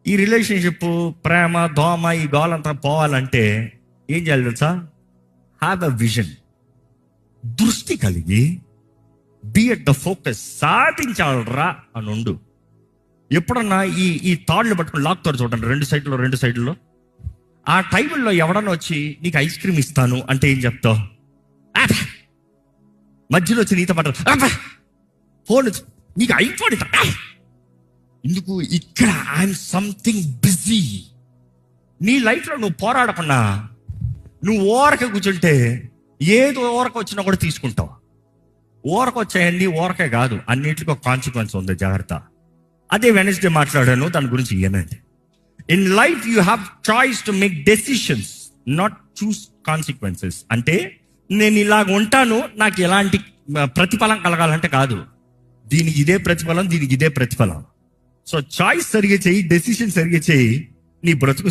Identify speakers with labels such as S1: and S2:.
S1: ఈ రిలేషన్షిప్, ప్రేమ, దోమ, ఈ గోలంతా పోవాలంటే ఏం చేయాలి తెలుసా? Have a vision. దృష్టి కలిగి బి ఎట్ ద ఫోకస్, సాధించాలరా అని ఉండు. ఎప్పుడన్నా ఈ తాళ్ళు పట్టుకుని లాక్తారు చూడండి, రెండు సైడ్లో. ఆ టైంలో ఎవడన్నా వచ్చి నీకు ఐస్ క్రీమ్ ఇస్తాను అంటే ఏం చెప్తావు? మధ్యలో వచ్చి నీతో పట్టారు, ఫోన్ నీకు ఐఫోన్ ఇస్తా. ఎందుకు? ఇక్కడ ఐఎమ్ సంథింగ్ బిజీ. నీ లైఫ్లో నువ్వు పోరాడకుండా నువ్వు ఓరక కూర్చుంటే ఏదో ఓరక వచ్చినా కూడా తీసుకుంటావు. ఓరక వచ్చాయండి, ఓరకే కాదు, అన్నింటికి ఒక కాన్సిక్వెన్స్ ఉంది, జాగ్రత్త. అదే వెనస్డే మాట్లాడాను, దాని గురించి ఏనండి. In life you have choice to make decisions, not choose consequences. అంటే నేను ఇలాగ ఉంటాను, నాకు ఎలాంటి ప్రతిఫలం కలగాలంటే కాదు. దీనికి ఇదే ప్రతిఫలం, దీనికి ఇదే ప్రతిఫలం. సో చాయిస్ సరిగా చేయి, డెసిషన్ సరిగా చేయి, నీ బ్రతుకు